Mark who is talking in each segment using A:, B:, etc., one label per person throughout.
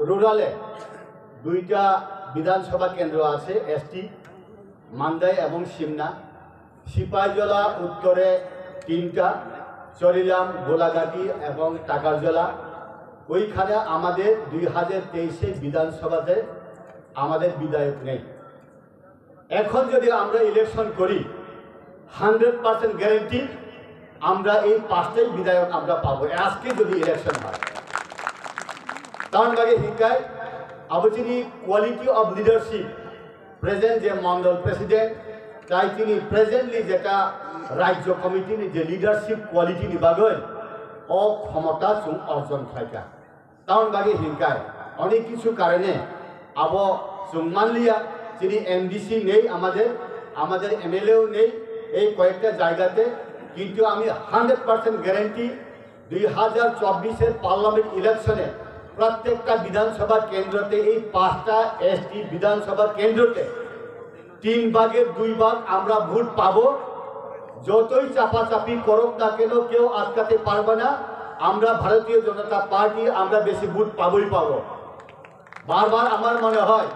A: রুরালে দুইটা বিধানসভা কেন্দ্র আছে এসটি মান্দাই এবং সিমনা। সিপাহীজলা উত্তরে তিনটা, চরিলাম, গোলাঘাটি এবং টাকারজলা। ওইখানে আমাদের 2023 বিধানসভাতে আমাদের বিধায়ক নেই। এখন যদি আমরা ইলেকশন করি 100% গ্যারেন্টি আমরা এই 5টাই বিধায়ক আমরা পাবো আজকে যদি ইলেকশন হয়। তার বাকি হিকায় আবচিনি কোয়ালিটি অফ লিডারশিপ প্রেজেন্ট যে মন্ডল প্রেসিডেন্ট তাই তিনি প্রেজেন্টলি যেটা রাজ্য কমিটির যে লিডারশিপ কোয়ালিটি নিবাগৈ ও ক্ষমতা চুং অর্জন থাকা। তার বাকি হিকায় অনেক কিছু কারণে আব চুং মানলিয়া যিনি এমডিসি নেই, আমাদের এমএলএও নেই এই কয়েকটা জায়গাতে। কিন্তু আমি 100% গ্যারেন্টি 2024 পার্লামেন্ট ইলেকশনে প্রত্যেকটা বিধানসভা কেন্দ্রতে এই 5টা এসটি বিধানসভা কেন্দ্রতে 3 ভাগের 2 ভাগ আমরা ভোট পাবো। যতই চাপাচাপি করুক না কেন কেউ আটকাতে পারবে না। আমরা ভারতীয় জনতা পার্টি আমরা বেশি ভোট পাবোই পাবো। বারবার আমার মনে হয়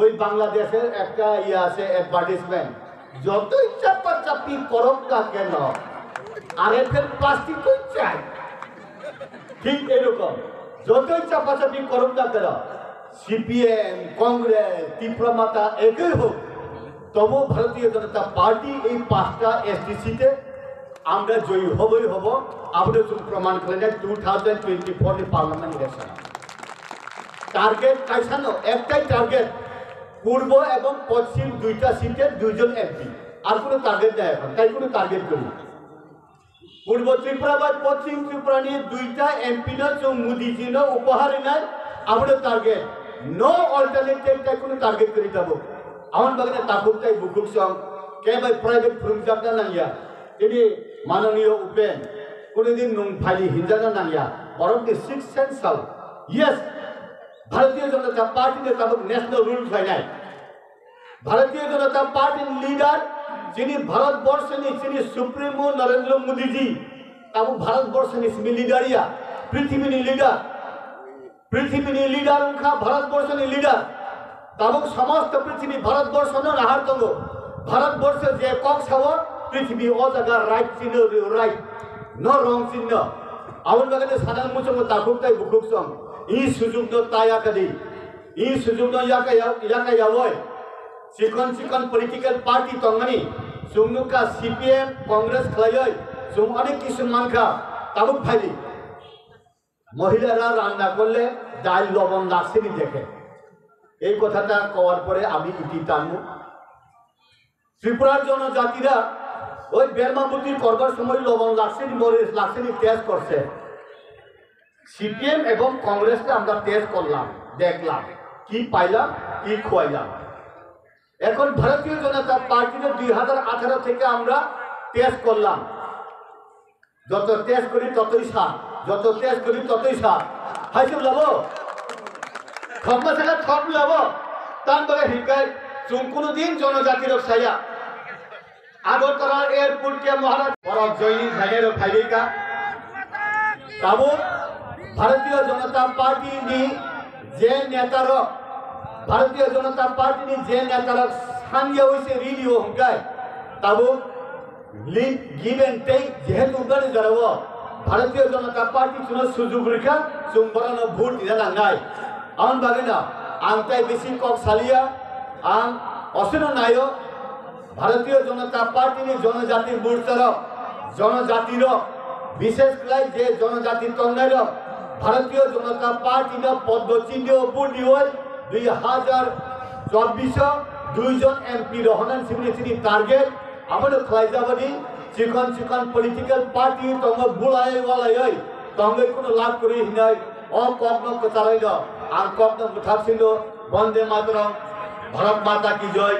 A: ওই বাংলাদেশের একটা আছে অ্যাডভার্টাইজমেন্ট, যতই চাপাচাপি করুক না কেন আরএফএল প্লাস্টিক কই চাই, ঠিক এরকম যতই চাপাচাপি করুক না কেন সিপিএম, কংগ্রেস, তীব্রমাতা একই হোক, তবু ভারতীয় জনতা পার্টি এই 5টা এসটি সিটে আমরা জয়ী হবই হব। আমরা প্রমাণ করেন 2024 পার্লামেন্ট ইলেকশন টার্গেট কাইসানো একটাই টার্গেট, পূর্ব এবং পশ্চিম 2টা সিটের 2জন এমপি। আর কোনো টার্গেট নেই এখন, তাই কোনো টার্গেট করি পূর্ব ত্রিপুরা বা পশ্চিম ত্রিপুরা নিয়ে 2টা এমপি না মোদীজি না উপহার নাই আমাদের টার্গেট। নো অল্টারনেটিভ তাই কোনো টার্গেট করে যাব। আমার বাগানে তাকুক তাই বুকুক সং কে ভাই প্রাইভেট ফ্রুম যাবনা নাইয়া তিনি মাননীয় উপেন কোনোদিন নুন ফাইলি হিঞ্জানা নাইয়া বরং 6 সেন্সাল ইয়েস ভারতীয় জনতা পার্টিতে তাবক ন্যাশনাল রুলস হয় নাই। ভারতীয় জনতা পার্টির লিডার যিনি ভারতবর্ষের যিনি সুপ্রিমো নরেন্দ্র মোদীজি তাবো ভারতবর্ষের লিডারিয়া পৃথিবীর লিডার উনখা ভারতবর্ষের লিডার তাবক সমস্ত পৃথিবী ভারতবর্ষ নাহার তঙ্গ ভারতবর্ষের যে কক সাব পৃথিবী ও জায়গা রাইট চিহ্ন রাইট ন রং চিহ্ন আমার বাগানে সাধারণ মুচঙ্গ তাকুক তাই বুকুক সং ই সুযোগ তাই আকাদি ই সুযোগ ইয়াকাই চিকন পলিটিক্যাল পার্টি তংমানি সুমনুকা সিপিএম কংগ্রেস খালাই সুম অনেক কিছু মানখা তাবুক ফাইলি মহিলারা রান্না করলে ডাল লবণ লাগছেনি দেখে। এই কথাটা কওয়ার পরে আমি ইতি টানবো। ত্রিপুরার জনজাতিরা ওই বেরমাবুতি করবার সময় লবণ লাগছেনি মরিচ লাগছেনি টেস্ট করছে। সিপিএম এবং কংগ্রেসকে আমরা টেস্ট করলাম, দেখলাম কি পাইলাম কি খোয়াইলাম। এখন ভারতীয় জনতা পার্টিতে 2018 থেকে আমরা টেস্ট করলাম, যত টেস্ট করি ততই সার, যত টেস্ট করি ততই সার। হাইসব লাভ ঠকমা থাকা ঠক লাভ তার বাগে হিকায় চুন কোনোদিন জনজাতির সাইয়া আগরতলার এয়ারপোর্টকে মহারাজ বরফ জয়ী ভাইয়ের ভাইকা তাবো ভারতীয় জনতা পার্টি নি যে নেতার ভারতীয় জনতা পার্টি নি যে নেতার স্থানীয় হয়েছে রিলিও হংকায় তাবো গিভ এন্ড টেক যেহেতু উদাহরণ জানাব ভারতীয় জনতা পার্টি চুনো সুযোগ রেখা চুম বরানো ভোট দিতে লাঙ্গায় আন বাগে না আংটাই বেশি কক সালিয়া আং অসীন নায় ভারতীয় জনতা পার্টি নি জনজাতির মোর্চার জনজাতির বিশেষ করে যে জনজাতির তন্নাইর ভারতীয় জনতা পার্টি পদ্মচিহ্ন পূর্ণি হয় 2024 2জন এমপি রহনান সিমনি টার্গেট আমাদের খাইজাবাদী চিকন পলিটিক্যাল পার্টি তঙ্গ বুড়াই ওয়ালাই তঙ্গে কোনো লাভ করি হিনাই অকগ্ন চালাই আং কগ্ন মুথাকছিল বন্দে মাতরম ভারত মাতা কি জয়।